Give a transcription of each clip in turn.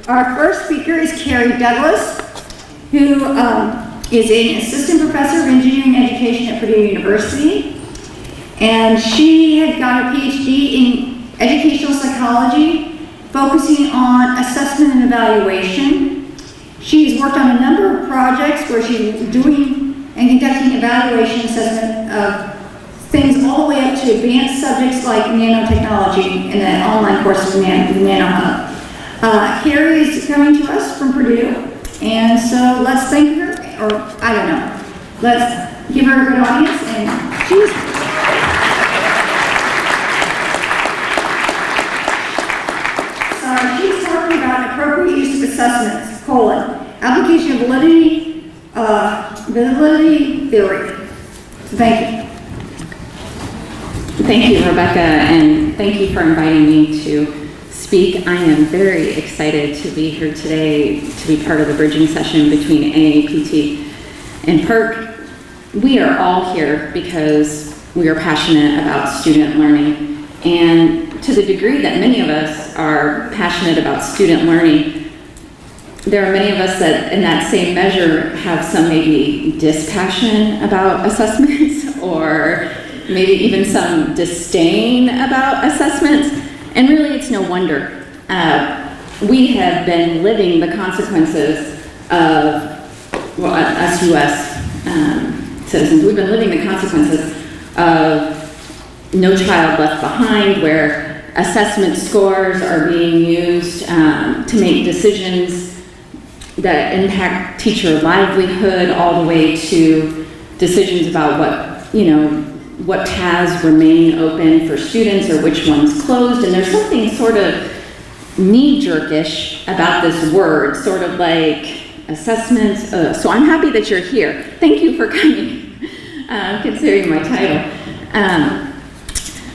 Our first speaker is Kerrie Douglas, who is an assistant professor of engineering education at Purdue University. And she had got a PhD in educational psychology, focusing on assessment and evaluation. She's worked on a number of projects where she's doing and conducting evaluation assessment of things all the way up to advanced subjects like nanotechnology and the online course of NanoHub. Kerrie is coming to us from Purdue, and so let's thank her, or I don't know, let's give her a good audience, and she's talking about appropriate use of assessments, application of validity theory. So thank you. Thank you, Rebecca, and thank you for inviting me to speak. I am very excited to be here today to be part of the bridging session between AAPT and PERC. We are all here because we are passionate about student learning, and to the degree that many of us are passionate about student learning, there are many of us that in that same measure have some maybe dispassion about assessments or maybe even some disdain about assessments, and really it's no wonder. We have been living the consequences of, well, us US citizens, we've been living the consequences of No Child Left Behind, where assessment scores are being used to make decisions that impact teacher livelihood, all the way to decisions about what paths remain open for students or which ones closed. And there's something sort of knee-jerkish about this word, sort of like assessments. So I'm happy that you're here. Thank you for coming, considering my title.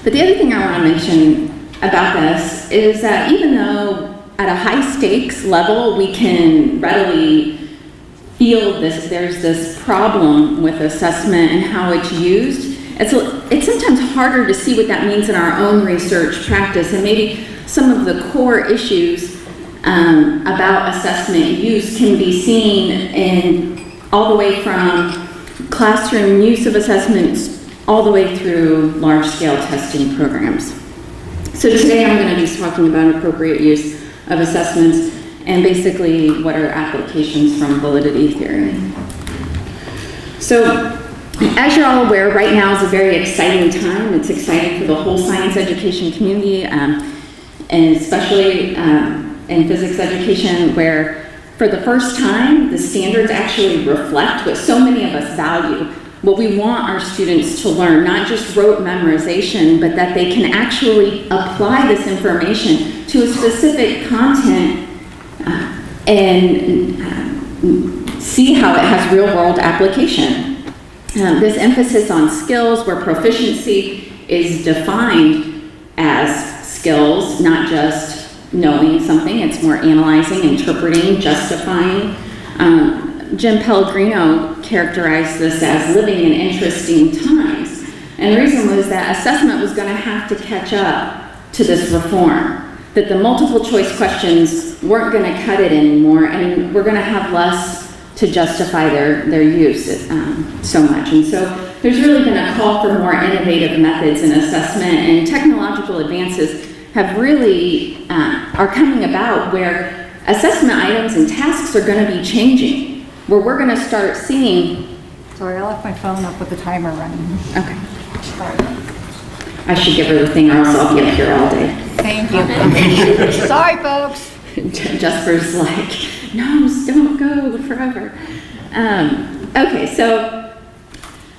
But the other thing I want to mention about this is that even though at a high stakes level we can readily feel there's this problem with assessment and how it's used, it's sometimes harder to see what that means in our own research practice, and maybe some of the core issues about assessment use can be seen in all the way from classroom use of assessments all the way through large-scale testing programs. So today I'm going to be talking about appropriate use of assessments and basically what are applications from validity theory. So, as you're all aware, right now is a very exciting time. It's exciting for the whole science education community, and especially in physics education, where for the first time, the standards actually reflect what so many of us value, what we want our students to learn, not just rote memorization, but that they can actually apply this information to a specific content and see how it has real-world application. This emphasis on skills where proficiency is defined as skills, not just knowing something, it's more analyzing, interpreting, justifying. Jim Pellegrino characterized this as living in interesting times. And the reason was that assessment was going to have to catch up to this reform, that the multiple choice questions weren't going to cut it anymore, and we're going to have less to justify their use so much. And so there's really been a call for more innovative methods in assessment, and technological advances have really, are coming about where assessment items and tasks are going to be changing, where we're going to start seeing. Sorry, I left my phone up with the timer running. Okay. Sorry. I should give her the thing or else I'll be up here all day. Thank you. Sorry, folks. Jasper's like, no, don't go forever. Okay, so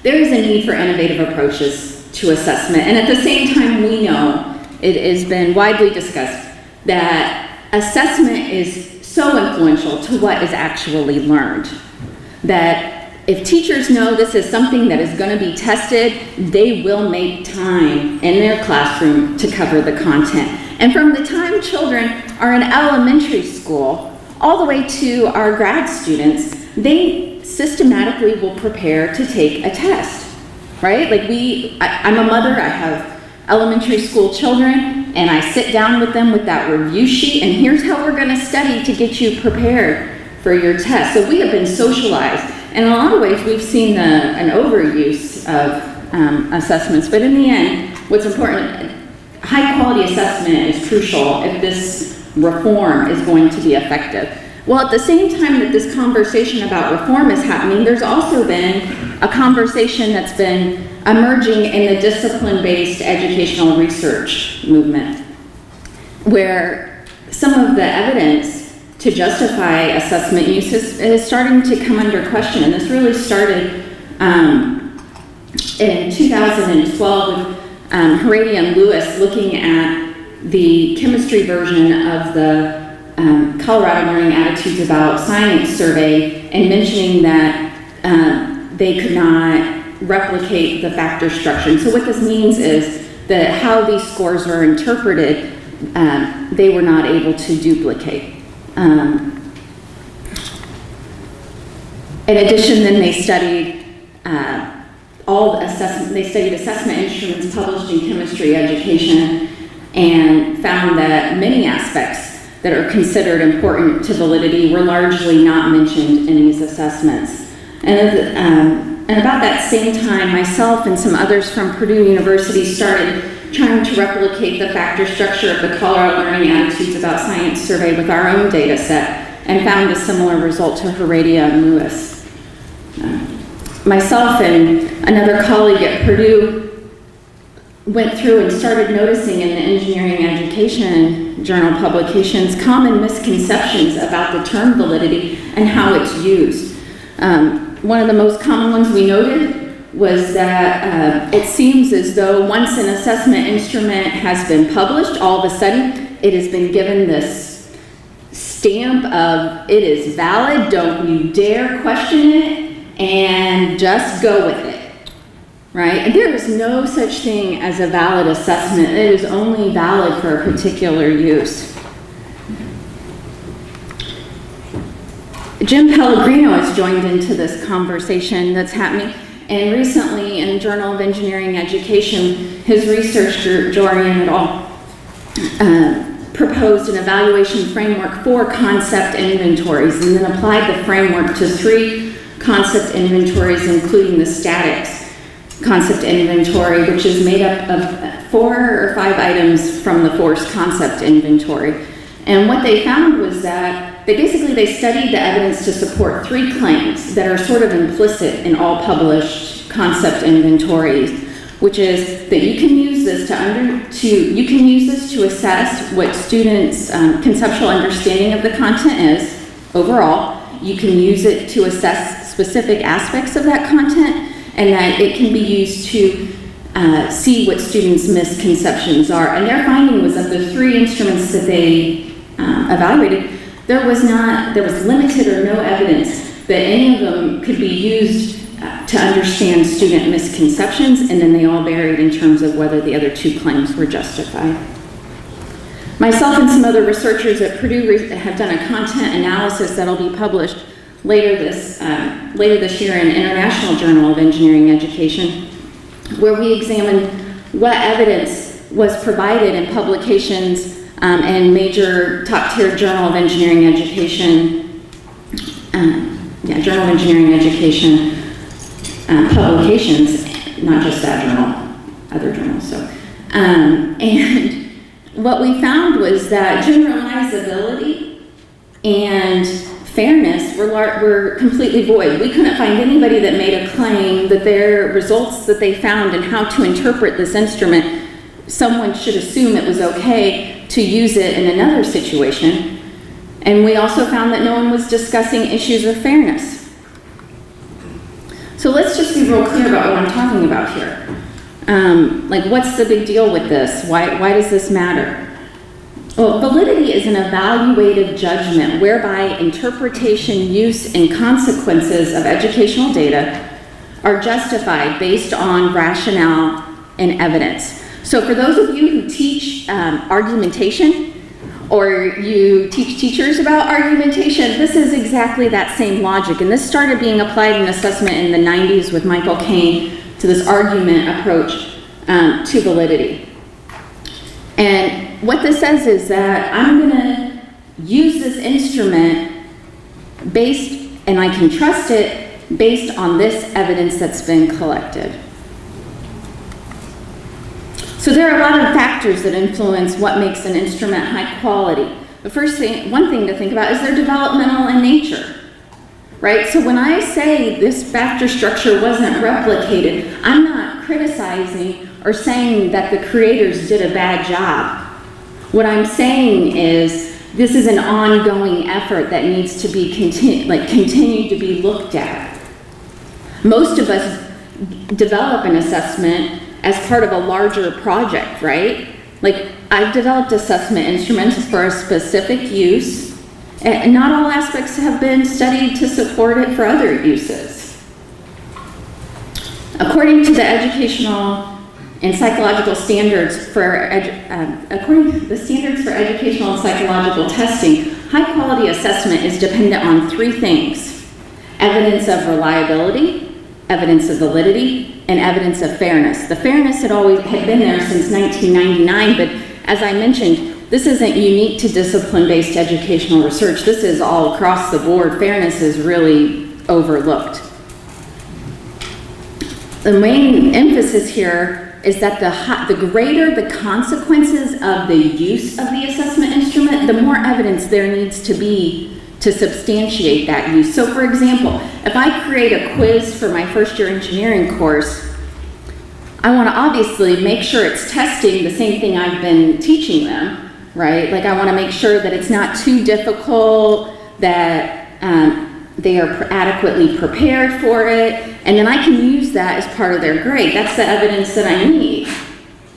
there is a need for innovative approaches to assessment, and at the same time we know it has been widely discussed that assessment is so influential to what is actually learned, that if teachers know this is something that is going to be tested, they will make time in their classroom to cover the content. And from the time children are in elementary school all the way to our grad students, they systematically will prepare to take a test, right? Like I'm a mother, I have elementary school children, and I sit down with them with that review sheet, and here's how we're gonna study to get you prepared for your test. So we have been socialized. And in a lot of ways, we've seen an overuse of assessments, but in the end, what's important, high quality assessment is crucial if this reform is going to be effective. Well, at the same time that this conversation about reform is happening, there's also been a conversation that's been emerging in the discipline-based educational research movement, where some of the evidence to justify assessment use is starting to come under question. And this really started in 2012 with Kerrie and Lewis looking at the chemistry version of the Colorado Learning Attitudes About Science survey, and mentioning that they could not replicate the factor structure. And so what this means is that how these scores are interpreted, they were not able to duplicate. In addition, then they studied assessment instruments published in chemistry education, and found that many aspects that are considered important to validity were largely not mentioned in these assessments. And about that same time, myself and some others from Purdue University started trying to replicate the factor structure of the Colorado Learning Attitudes About Science survey with our own data set, and found a similar result to Heredia and Lewis. Myself and another colleague at Purdue went through and started noticing in the engineering education journal publications common misconceptions about the term validity and how it's used. One of the most common ones we noted was that it seems as though once an assessment instrument has been published, all of a sudden it has been given this stamp of it is valid, don't you dare question it, and just go with it. Right? And there is no such thing as a valid assessment. It is only valid for a particular use. Jim Pellegrino has joined into this conversation that's happening. And recently in Journal of Engineering Education, his research group, Jorian et al., proposed an evaluation framework for concept inventories, and then applied the framework to 3 concept inventories, including the statics concept inventory, which is made up of 4 or 5 items from the force concept inventory. And what they found was that they studied the evidence to support 3 claims that are sort of implicit in all published concept inventories, which is that you can use this to assess what students' conceptual understanding of the content is overall. You can use it to assess specific aspects of that content, and that it can be used to see what students' misconceptions are. And their finding was of the 3 instruments that they evaluated, there was limited or no evidence that any of them could be used to understand student misconceptions, and then they all varied in terms of whether the other 2 claims were justified. Myself and some other researchers at Purdue have done a content analysis that'll be published later this year in International Journal of Engineering Education, where we examined what evidence was provided in publications and major top-tier Journal of Engineering Education, Journal of Engineering Education publications, not just that journal, other journals. So, and what we found was that generalizability and fairness were completely void. We couldn't find anybody that made a claim that their results that they found and how to interpret this instrument, someone should assume it was okay to use it in another situation. And we also found that no one was discussing issues of fairness. So let's just be real clear about what I'm talking about here. What's the big deal with this? Why does this matter? Well, validity is an evaluative judgment whereby interpretation, use, and consequences of educational data are justified based on rationale and evidence. So for those of you who teach argumentation, or you teach teachers about argumentation, this is exactly that same logic. And this started being applied in assessment in the 90s with Michael Caine to this argument approach to validity. And what this says is that I'm gonna use this instrument and I can trust it based on this evidence that's been collected. So there are a lot of factors that influence what makes an instrument high quality. The one thing to think about is they're developmental in nature, right? So when I say this factor structure wasn't replicated, I'm not criticizing or saying that the creators did a bad job. What I'm saying is this is an ongoing effort that needs to be continued to be looked at. Most of us develop an assessment as part of a larger project, right? Like, I've developed assessment instruments for a specific use, and not all aspects have been studied to support it for other uses. According to the educational and psychological standards according to the standards for educational and psychological testing, high quality assessment is dependent on three things: evidence of reliability, evidence of validity, and evidence of fairness. The fairness had been there since 1999, but as I mentioned, this isn't unique to discipline-based educational research. This is all across the board. Fairness is really overlooked. The main emphasis here is that the greater the consequences of the use of the assessment instrument, the more evidence there needs to be to substantiate that use. So for example, if I create a quiz for my first year engineering course, I want to obviously make sure it's testing the same thing I've been teaching them, right? Like, I want to make sure that it's not too difficult, that they are adequately prepared for it, and then I can use that as part of their grade. That's the evidence that I need.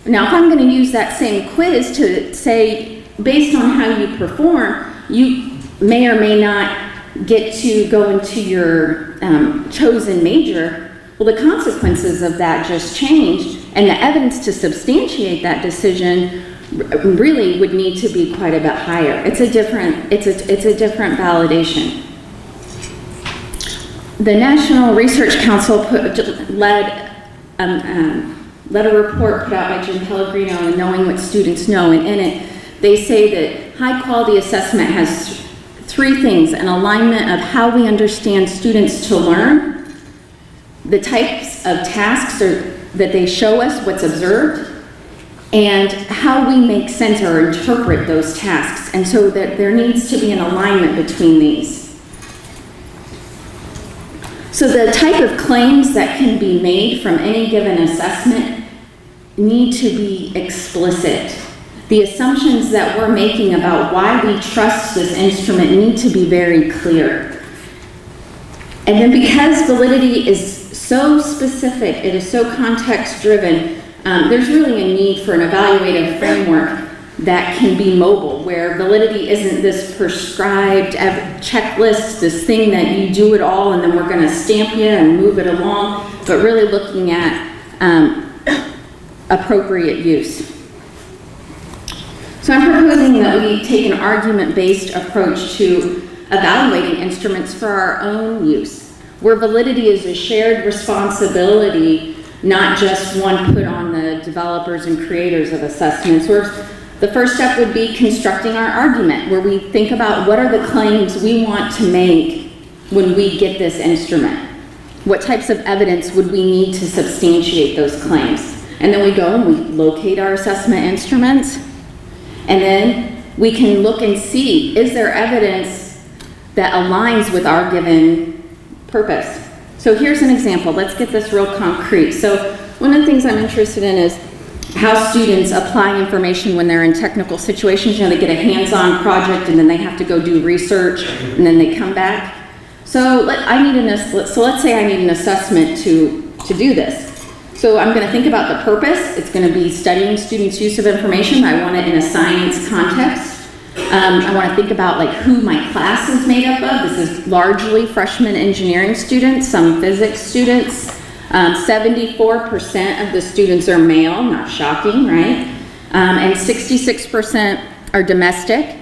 Now, if I'm going to use that same quiz to say, based on how you perform, you may or may not get to go into your chosen major, well, the consequences of that just changed, and the evidence to substantiate that decision really would need to be quite a bit higher. It's a different validation. The National Research Council led a report put out by Jim Pellegrino on Knowing What Students Know, and in it, they say that high quality assessment has three things: an alignment of how we understand students to learn, the types of tasks that they show us, what's observed, and how we make sense or interpret those tasks. And so that there needs to be an alignment between these. So the type of claims that can be made from any given assessment need to be explicit. The assumptions that we're making about why we trust this instrument need to be very clear. And then because validity is so specific, it is so context-driven, there's really a need for an evaluative framework that can be mobile, where validity isn't this prescribed checklist, this thing that you do it all and then we're going to stamp you and move it along, but really looking at appropriate use. So I'm proposing that we take an argument-based approach to evaluating instruments for our own use, where validity is a shared responsibility, not just one put on the developers and creators of assessments. Where the first step would be constructing our argument, where we think about what are the claims we want to make when we get this instrument. What types of evidence would we need to substantiate those claims? And then we go and we locate our assessment instruments, and then we can look and see, is there evidence that aligns with our given purpose? So here's an example. Let's get this real concrete. So one of the things I'm interested in is how students apply information when they're in technical situations. You know, they get a hands-on project and then they have to go do research and then they come back. So let's say I need an assessment to do this. So I'm going to think about the purpose. It's going to be studying students' use of information. I want it in a science context. I want to think about like who my class is made up of. This is largely freshman engineering students, some physics students. 74% of the students are male, not shocking, right? And 66% are domestic,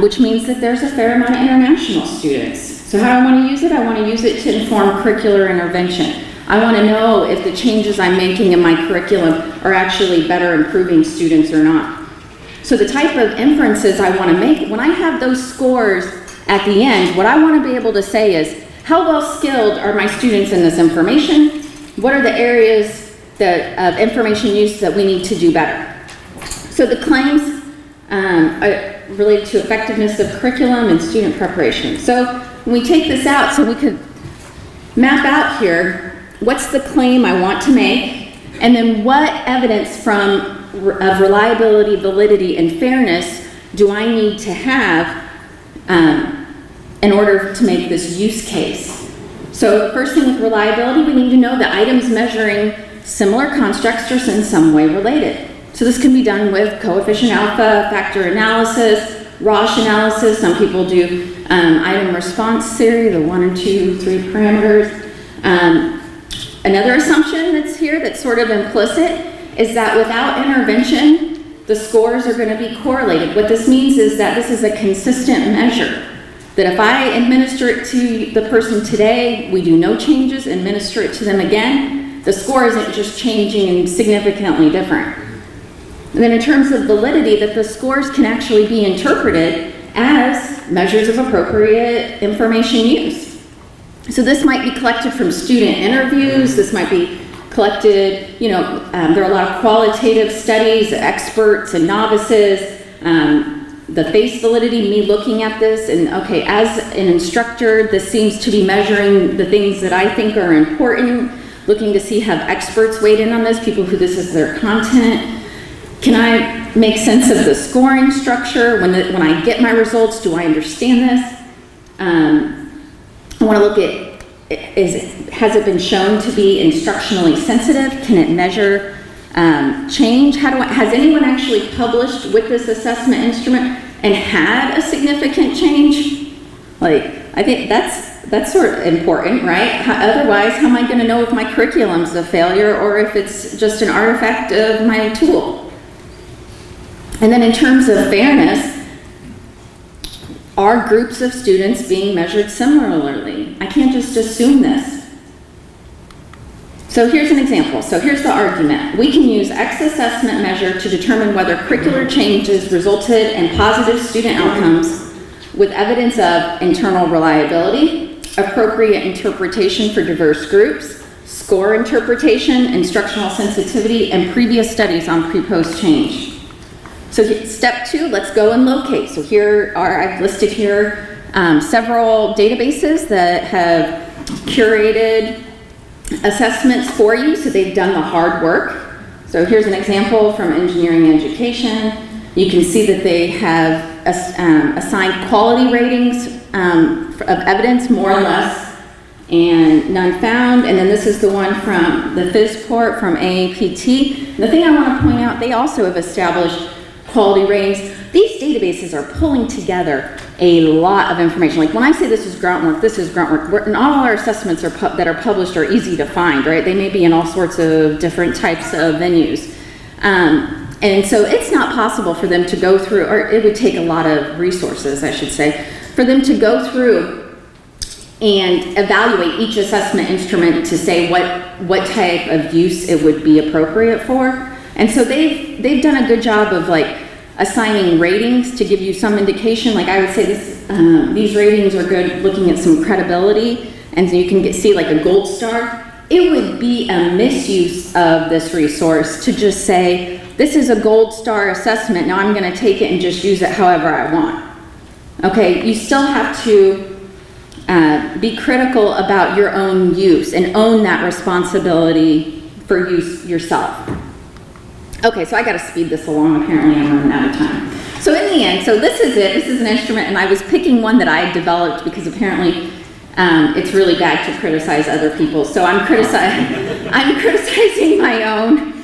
which means that there's a fair amount of international students. So how do I want to use it? I want to use it to inform curricular intervention. I want to know if the changes I'm making in my curriculum are actually better improving students or not. So the type of inferences I want to make, when I have those scores at the end, what I want to be able to say is, how well skilled are my students in this information? What are the areas of information use that we need to do better? So the claims are related to effectiveness of curriculum and student preparation. So when we take this out, so we could map out here, what's the claim I want to make, and then what evidence of reliability, validity, and fairness do I need to have in order to make this use case. So the first thing with reliability, we need to know that items measuring similar constructs are in some way related. So this can be done with coefficient alpha, factor analysis, Roche analysis. Some people do item response theory, the 1 and 2, 3 parameters. Another assumption that's here that's sort of implicit is that without intervention, the scores are going to be correlated. What this means is that this is a consistent measure. That if I administer it to the person today, we do no changes, administer it to them again, the score isn't just changing and significantly different. And then in terms of validity, that the scores can actually be interpreted as measures of appropriate information use. So this might be collected from student interviews, this might be collected, there are a lot of qualitative studies, experts and novices, the face validity, me looking at this, and okay, as an instructor, this seems to be measuring the things that I think are important, looking to see have experts weighed in on this, people who this is their content. Can I make sense of the scoring structure? When I get my results, do I understand this? I want to look at, has it been shown to be instructionally sensitive? Can it measure change? Has anyone actually published with this assessment instrument and had a significant change? I think that's sort of important, right? Otherwise, how am I going to know if my curriculum's a failure or if it's just an artifact of my tool? And then in terms of fairness, are groups of students being measured similarly? I can't just assume this. So here's an example. So here's the argument. We can use X assessment measure to determine whether curricular changes resulted in positive student outcomes with evidence of internal reliability, appropriate interpretation for diverse groups, score interpretation, instructional sensitivity, and previous studies on pre-post change. So step 2, let's go and locate. So I've listed here several databases that have curated assessments for you, so they've done the hard work. So here's an example from engineering education. You can see that they have assigned quality ratings of evidence, more or less, and none found. And then this is the one from the FISPORT from AAPT. The thing I want to point out, they also have established quality ratings. These databases are pulling together a lot of information. Like when I say this is grunt work, this is grunt work. Not all our assessments that are published are easy to find, right? They may be in all sorts of different types of venues. And so it's not possible for them to go through, or it would take a lot of resources, I should say, for them to go through and evaluate each assessment instrument to say what type of use it would be appropriate for. And so they've done a good job of assigning ratings to give you some indication. Like I would say these ratings are good looking at some credibility, and so you can see like a gold star. It would be a misuse of this resource to just say, this is a gold star assessment, now I'm gonna take it and just use it however I want. Okay, you still have to be critical about your own use and own that responsibility for use yourself. Okay, so I gotta speed this along, apparently I'm running out of time. So in the end, so this is it, this is an instrument, and I was picking one that I had developed because apparently it's really bad to criticize other people. So I'm criticizing my own.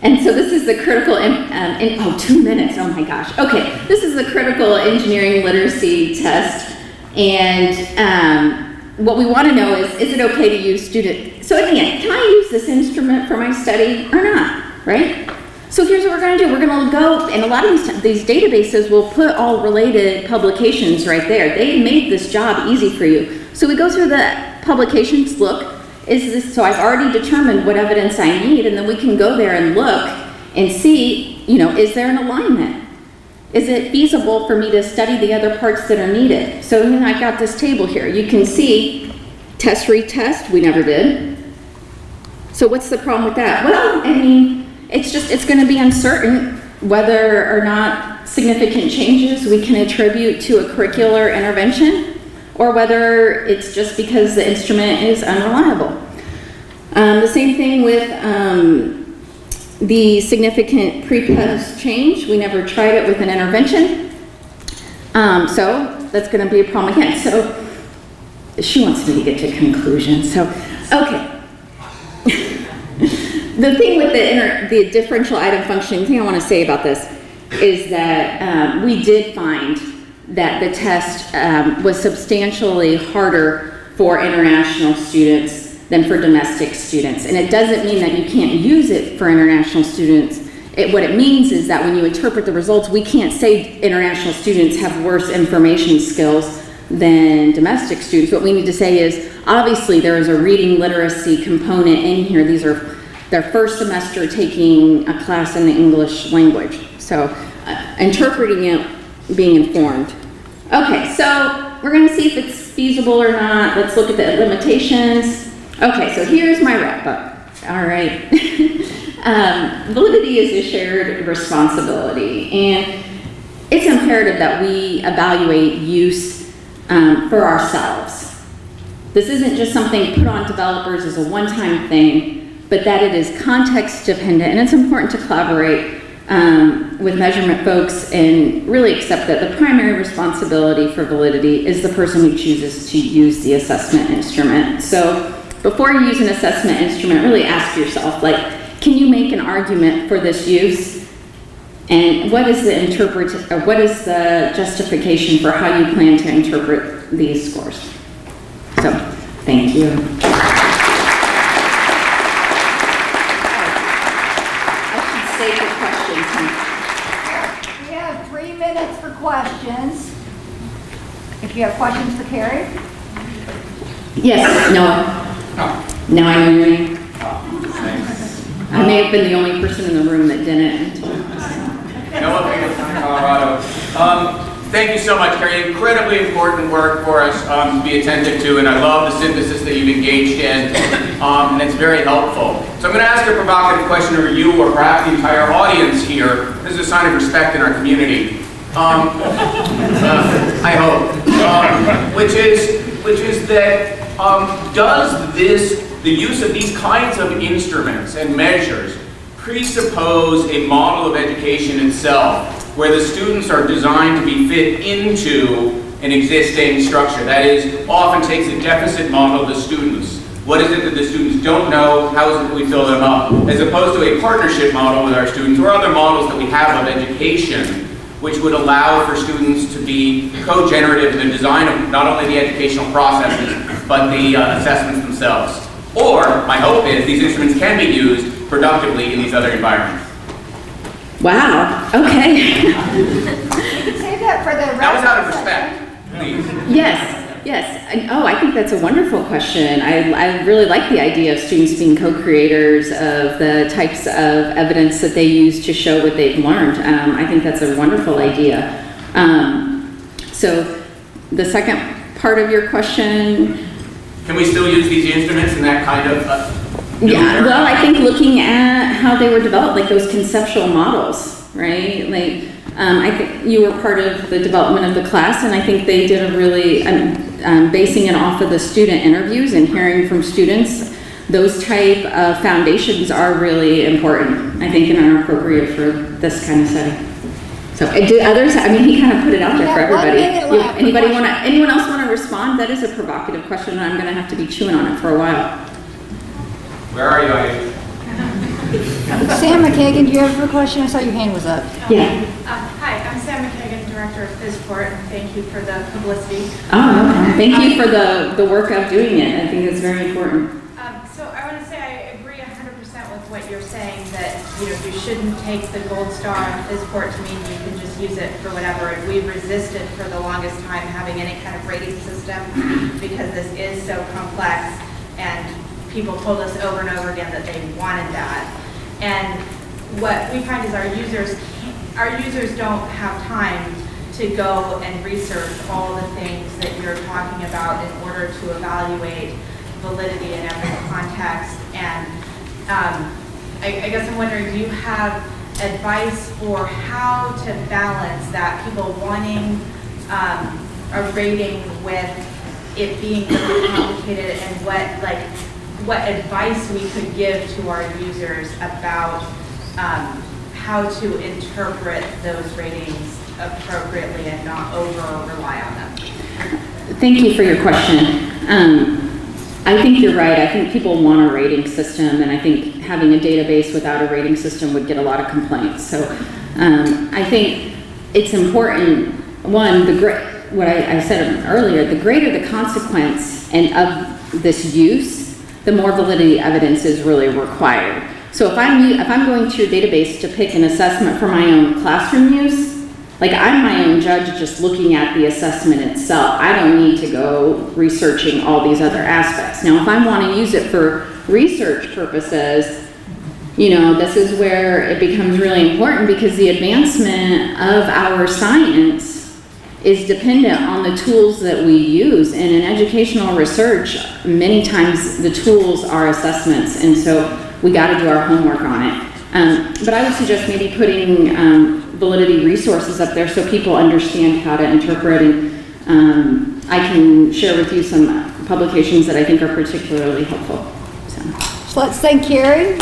And so this is the critical, 2 minutes, oh my gosh. Okay, this is the critical engineering literacy test. And what we want to know is it okay to use student? So in the end, can I use this instrument for my study or not, right? So here's what we're going to do. We're going to go, and a lot of these databases will put all related publications right there. They made this job easy for you. So we go through the publications, look, so I've already determined what evidence I need, and then we can go there and look and see, you know, is there an alignment? Is it feasible for me to study the other parts that are needed? So then I got this table here. You can see test, retest, we never did. So what's the problem with that? Well, I mean, it's going to be uncertain whether or not significant changes we can attribute to a curricular intervention, or whether it's just because the instrument is unreliable. The same thing with the significant pre-post change. We never tried it with an intervention. So that's going to be a problem again. So she wants me to get to conclusions. So, okay. The thing with the differential item function, the thing I want to say about this is that we did find that the test was substantially harder for international students than for domestic students. And it doesn't mean that you can't use it for international students. What it means is that when you interpret the results, we can't say international students have worse information skills than domestic students. What we need to say is, obviously there is a reading literacy component in here. These are their first semester taking a class in the English language. So interpreting it, being informed. Okay, so we're gonna see if it's feasible or not. Let's look at the limitations. Okay, so here's my wrap up. All right. Validity is a shared responsibility, and it's imperative that we evaluate use for ourselves. This isn't just something put on developers as a one-time thing, but that it is context dependent, and it's important to collaborate with measurement folks and really accept that the primary responsibility for validity is the person who chooses to use the assessment instrument. So before you use an assessment instrument, really ask yourself, like, can you make an argument for this use? And what is the justification for how you plan to interpret these scores? So, thank you. We have 3 minutes for questions. If you have questions for Kerrie? Yes, Noah. Now I know your name. I may have been the only person in the room that didn't. Noah from Colorado. Thank you so much, Kerrie. Incredibly important work for us to be attentive to, and I love the synthesis that you've engaged in, and it's very helpful. So I'm going to ask a provocative question to you, or perhaps the entire audience here. This is a sign of respect in our community. I hope. Which is that does the use of these kinds of instruments and measures presuppose a model of education itself, where the students are designed to be fit into an existing structure? That is, often takes a deficit model of the students. What is it that the students don't know? How is it that we fill them up? As opposed to a partnership model with our students, or other models that we have of education, which would allow for students to be co-generative in the design of not only the educational processes, but the assessments themselves. Or, my hope is, these instruments can be used productively in these other environments. Wow, okay. You can save that for the That was out of reference respect, please. Yes. Oh, I think that's a wonderful question. I really like the idea of students being co-creators of the types of evidence that they use to show what they've learned. I think that's a wonderful idea. So the second part of your question. Can we still use these instruments in that kind of Yeah, well, I think looking at how they were developed, like those conceptual models, right? Like, I think you were part of the development of the class, and I think they did a really, basing it off of the student interviews and hearing from students, those type of foundations are really important, I think, and are appropriate for this kind of setting. So, do others, I mean, he kind of put it out there for everybody. Anyone else want to respond? That is a provocative question, and I'm going to have to be chewing on it for a while. Where are you, Ivy? Sam McKagan, do you have a question? I saw your hand was up. Yeah. Hi, I'm Sam McKagan, Director of Phys-Port, and thank you for the publicity. Oh, okay. Thank you for the work of doing it. I think it's very important. So I want to say I agree 100% with what you're saying, that you shouldn't take the gold star on Phys-Port to mean you can just use it for whatever. And we resisted for the longest time having any kind of rating system because this is so complex, and people told us over and over again that they wanted that. And what we find is our users don't have time to go and research all the things that you're talking about in order to evaluate validity in every context. And I guess I'm wondering, do you have advice for how to balance that, people wanting a rating with it being really complicated, and what advice we could give to our users about how to interpret those ratings appropriately and not over-rely on them? Thank you for your question. I think you're right. I think people want a rating system, and I think having a database without a rating system would get a lot of complaints. So I think it's important, one, what I said earlier, the greater the consequence and of this use, the more validity evidence is really required. So if I'm going to your database to pick an assessment for my own classroom use, like I'm my own judge just looking at the assessment itself. I don't need to go researching all these other aspects. Now, if I want to use it for research purposes, this is where it becomes really important, because the advancement of our science is dependent on the tools that we use. And in educational research, many times the tools are assessments, and so we got to do our homework on it. But I would suggest maybe putting validity resources up there so people understand how to interpret, and I can share with you some publications that I think are particularly helpful. So let's thank Kerrie.